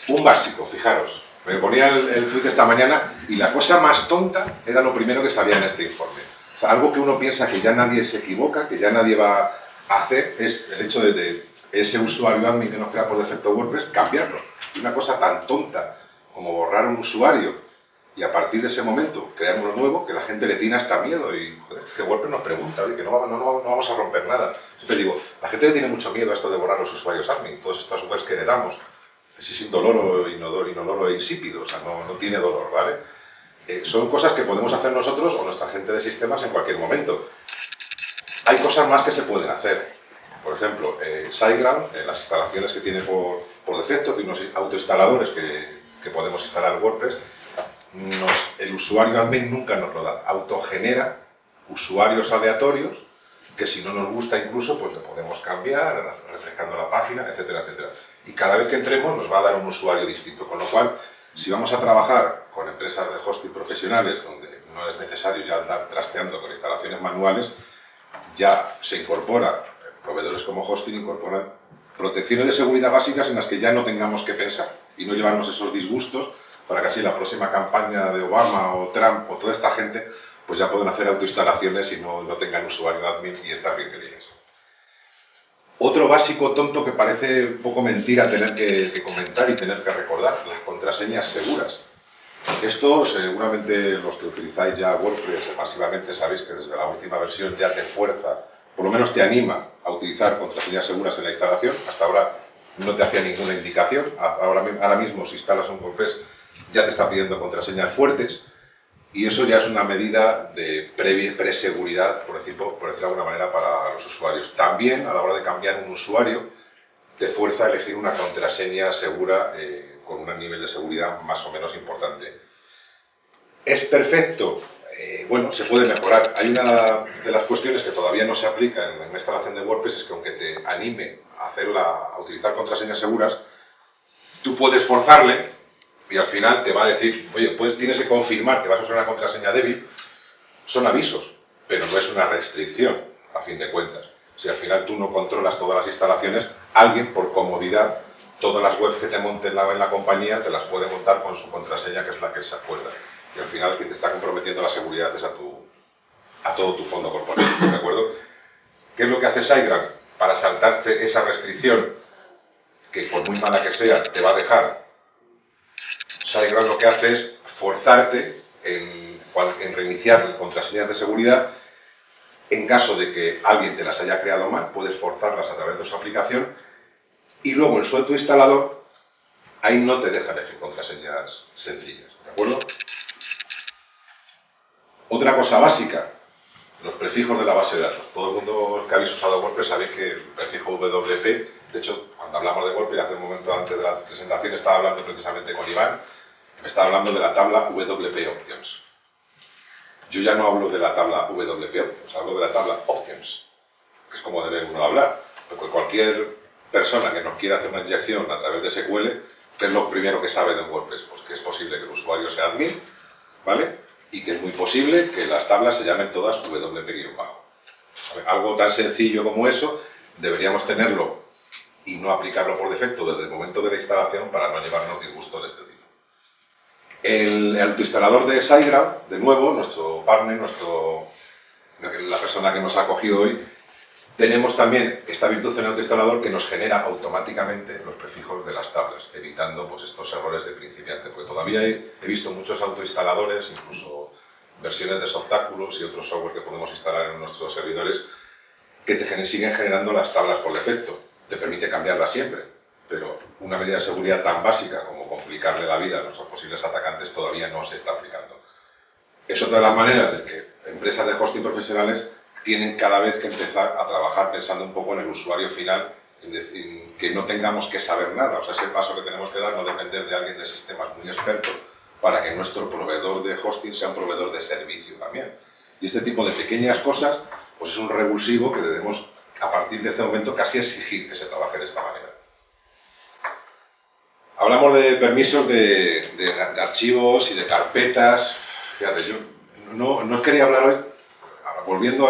Un básico, fijaros. Me ponía el tuit esta mañana y la cosa más tonta era lo primero que salía en este informe. O sea, algo que uno piensa que ya nadie se equivoca, que ya nadie va a hacer, es el hecho de ese usuario admin que nos crea por defecto WordPress, cambiarlo. Y una cosa tan tonta como borrar un usuario y a partir de ese momento crear uno nuevo, que la gente le tiene hasta miedo y joder, que WordPress nos pregunta, oye, que no vamos a romper nada. Siempre digo, la gente le tiene mucho miedo a esto de borrar los usuarios admin, todas estas webs que heredamos. Es indoloro, inoloro e insípido, o sea, no tiene dolor, ¿vale? Son cosas que podemos hacer nosotros o nuestra gente de sistemas en cualquier momento. Hay cosas más que se pueden hacer. Por ejemplo, SiteGround, las instalaciones que tiene por defecto, tiene unos autoinstaladores que podemos instalar en WordPress, el usuario admin nunca nos lo da. Autogenera usuarios aleatorios que si no nos gusta incluso, pues le podemos cambiar, refrescando la página, etcétera, etcétera. Y cada vez que entremos nos va a dar un usuario distinto, con lo cual, si vamos a trabajar con empresas de hosting profesionales, donde no es necesario ya andar trasteando con instalaciones manuales, ya se incorpora, proveedores como Hosting incorporan protecciones de seguridad básicas en las que ya no tengamos que pensar y no llevarnos esos disgustos para que así la próxima campaña de Obama o Trump o toda esta gente pues ya pueden hacer autoinstalaciones y no tengan usuario admin y estar bien queridos. Otro básico tonto que parece un poco mentira tener que comentar y tener que recordar, las contraseñas seguras. Esto seguramente los que utilizáis ya WordPress masivamente sabéis que desde la última versión ya te fuerza, por lo menos te anima a utilizar contraseñas seguras en la instalación. Hasta ahora no te hacía ninguna indicación. Ahora mismo si instalas un WordPress ya te está pidiendo contraseñas fuertes. Y eso ya es una medida de preseguridad, por decirlo de alguna manera, para los usuarios. También, a la hora de cambiar un usuario, te fuerza a elegir una contraseña segura con un nivel de seguridad más o menos importante. ¿Es perfecto? Bueno, se puede mejorar. Hay una de las cuestiones que todavía no se aplica en la instalación de WordPress, es que aunque te anime a utilizar contraseñas seguras, tú puedes forzarle y al final te va a decir, oye, pues tienes que confirmar que vas a usar una contraseña débil. Son avisos, pero no es una restricción, a fin de cuentas. Si al final tú no controlas todas las instalaciones, alguien, por comodidad, todas las webs que te monte en la compañía, te las puede montar con su contraseña, que es la que se acuerda. Y al final, quien te está comprometiendo la seguridad es a todo tu fondo corporativo, ¿de acuerdo? ¿Qué es lo que hace SiteGround? Para saltarte esa restricción, que por muy mala que sea, te va a dejar. SiteGround lo que hace es forzarte en reiniciar contraseñas de seguridad. En caso de que alguien te las haya creado mal, puedes forzarlas a través de su aplicación y luego en su autoinstalador, ahí no te deja elegir contraseñas sencillas, ¿de acuerdo? Otra cosa básica, los prefijos de la base de datos. Todo el mundo que habéis usado WordPress sabéis que el prefijo WP, de hecho, cuando hablamos de WordPress, hace un momento antes de la presentación estaba hablando precisamente con Iván, me estaba hablando de la tabla WP Options. Yo ya no hablo de la tabla WP Options, hablo de la tabla Options, que es como debe uno hablar, porque cualquier persona que nos quiera hacer una inyección a través de SQL, ¿qué es lo primero que sabe de WordPress? Pues que es posible que el usuario sea admin, ¿vale? Y que es muy posible que las tablas se llamen todas WP-bajo. Algo tan sencillo como eso, deberíamos tenerlo y no aplicarlo por defecto desde el momento de la instalación para no llevarnos disgustos de este tipo. El autoinstalador de SiteGround, de nuevo, nuestro partner, la persona que nos ha acogido hoy, tenemos también esta virtud en el autoinstalador que nos genera automáticamente los prefijos de las tablas, evitando pues, estos errores de principiante, porque todavía he visto muchos autoinstaladores, incluso versiones de Softaculous y otros software que podemos instalar en nuestros servidores, que siguen generando las tablas por defecto. Te permite cambiarlas siempre, pero una medida de seguridad tan básica como complicarle la vida a nuestros posibles atacantes todavía no se está aplicando. Es otra de las maneras de que empresas de hosting profesionales tienen cada vez que empezar a trabajar pensando un poco en el usuario final, en que no tengamos que saber nada. O sea, ese paso que tenemos que dar, no depender de alguien de sistemas muy experto para que nuestro proveedor de hosting sea un proveedor de servicio también. Y este tipo de pequeñas cosas, pues es un revulsivo que debemos, a partir de este momento, casi exigir que se trabaje de esta manera. Hablamos de permisos de archivos y de carpetas. Fíjate, yo no quería hablar hoy, volviendo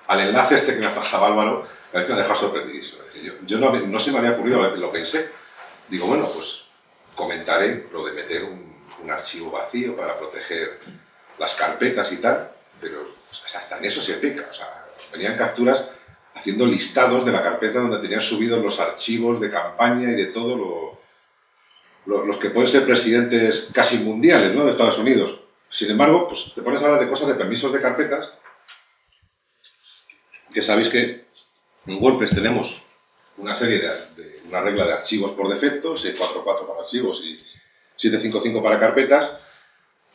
al enlace este que me ha pasado Álvaro, me ha dejado sorprendidísimo. Yo no se me había ocurrido, lo pensé. Digo, bueno, pues comentaré lo de meter un archivo vacío para proteger las carpetas y tal, pero hasta en eso se peca. O sea, venían capturas haciendo listados de la carpeta donde tenían subidos los archivos de campaña y de todo los que pueden ser presidentes casi mundiales, ¿no?, de Estados Unidos. Sin embargo, pues te pones a hablar de cosas de permisos de carpetas, que sabéis que en WordPress tenemos una serie una regla de archivos por defecto, 644 para archivos y 755 para carpetas,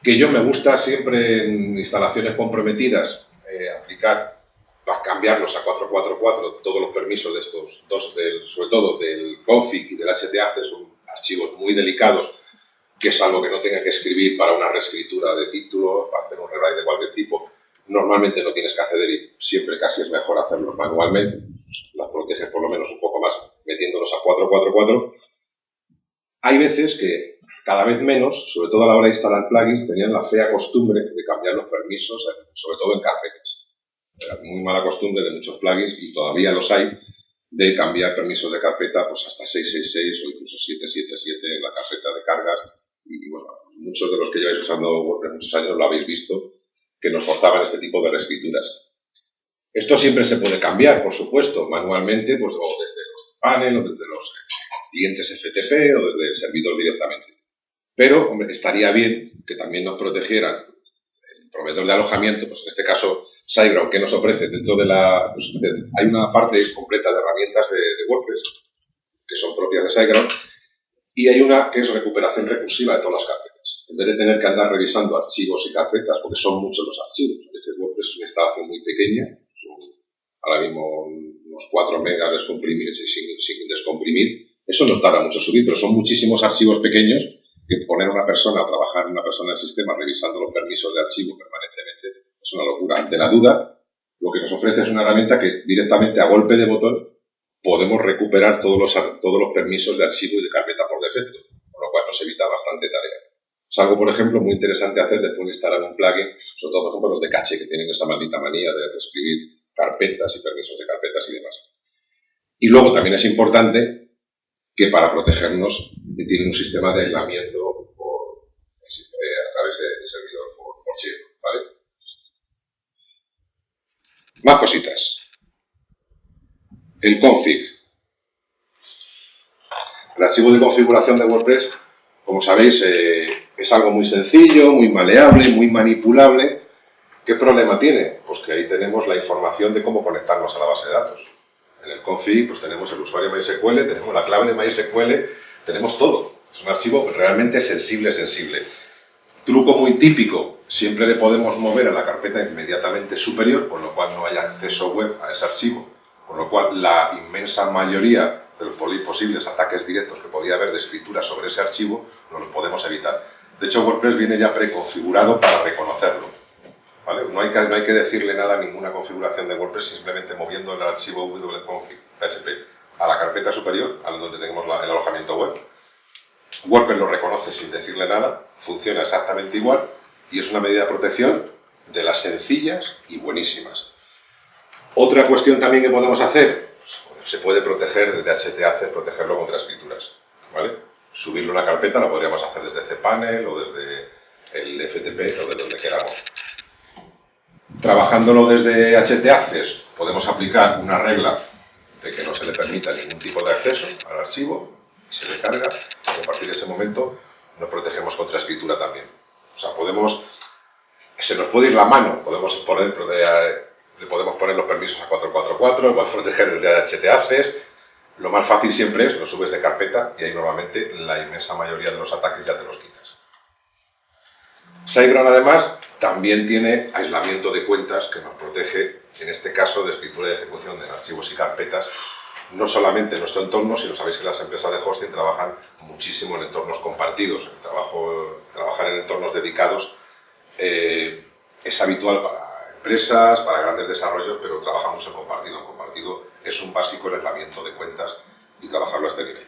que yo me gusta siempre en instalaciones comprometidas cambiarlos a 444, todos los permisos de estos dos, sobre todo del config y del htaccess, son archivos muy delicados, que salvo que no tenga que escribir para una reescritura de título, para hacer un rewrite de cualquier tipo, normalmente no tienes que acceder y siempre casi es mejor hacerlos manualmente, las proteges por lo menos un poco más metiéndolos a 444. Hay veces que cada vez menos, sobre todo a la hora de instalar plugins, tenían la fea costumbre de cambiar los permisos, sobre todo en carpetas. Era muy mala costumbre de muchos plugins, y todavía los hay, de cambiar permisos de carpeta pues hasta 666 o incluso 777 en la carpeta de cargas. Y bueno, muchos de los que lleváis usando WordPress muchos años lo habéis visto, que nos forzaban este tipo de reescrituras. Esto siempre se puede cambiar, por supuesto, manualmente, pues, o desde los panel, o desde los clientes FTP, o desde el servidor directamente. Pero, hombre, estaría bien que también nos protegieran el proveedor de alojamiento, pues en este caso SiteGround, que nos ofrece dentro de la... Pues, hay una parte completa de herramientas de WordPress que son propias de SiteGround, y hay una que es recuperación recursiva de todas las carpetas. En vez de tener que andar revisando archivos y carpetas, porque son muchos los archivos. WordPress es una instalación muy pequeña, ahora mismo unos 4 megas descomprimidos sin descomprimir. Eso no tarda mucho subir, pero son muchísimos archivos pequeños que poner a una persona o trabajar una persona en el sistema revisando los permisos de archivo permanentemente es una locura. Ante la duda, lo que nos ofrece es una herramienta que directamente a golpe de botón podemos recuperar todos los permisos de archivo y de carpeta por defecto, con lo cual nos evita bastante tarea. Es algo, por ejemplo, muy interesante hacer después de instalar un plugin, sobre todo, por ejemplo, los de caché, que tienen esa maldita manía de reescribir carpetas y permisos de carpetas y demás. Y luego también es importante que para protegernos tienen un sistema de aislamiento a través de servidor por chip, ¿vale? Más cositas. El config. El archivo de configuración de WordPress, como sabéis, es algo muy sencillo, muy maleable, muy manipulable. ¿Qué problema tiene? Pues que ahí tenemos la información de cómo conectarnos a la base de datos. En el config pues tenemos el usuario MySQL, tenemos la clave de MySQL, tenemos todo. Es un archivo realmente sensible. Truco muy típico, siempre le podemos mover a la carpeta inmediatamente superior, con lo cual no hay acceso web a ese archivo, con lo cual la inmensa mayoría de los posibles ataques directos que podía haber de escritura sobre ese archivo no los podemos evitar. De hecho, WordPress viene ya preconfigurado para reconocerlo, ¿vale? No hay que decirle nada a ninguna configuración de WordPress, simplemente moviendo el archivo wconfig php a la carpeta superior, a donde tenemos el alojamiento web. WordPress lo reconoce sin decirle nada, funciona exactamente igual y es una medida de protección de las sencillas y buenísimas. Otra cuestión también que podemos hacer, pues, se puede proteger desde htaccess, protegerlo contra escrituras, ¿vale? Subirle una carpeta lo podríamos hacer desde cPanel o desde el FTP o de donde queramos. Trabajándolo desde htaccess podemos aplicar una regla de que no se le permita ningún tipo de acceso al archivo, se le carga y a partir de ese momento nos protegemos contra escritura también. O sea, se nos puede ir la mano, le podemos poner los permisos a 444, podemos proteger desde htaccess. Lo más fácil siempre es lo subes de carpeta y ahí normalmente la inmensa mayoría de los ataques ya te los quitas. SiteGround además también tiene aislamiento de cuentas que nos protege, en este caso, de escritura y ejecución de archivos y carpetas, no solamente en nuestro entorno, sino sabéis que las empresas de hosting trabajan muchísimo en entornos compartidos. Trabajar en entornos dedicados es habitual para empresas, para grandes desarrollos, pero trabaja mucho en compartido. En compartido es un básico el aislamiento de cuentas y trabajarlo a este nivel.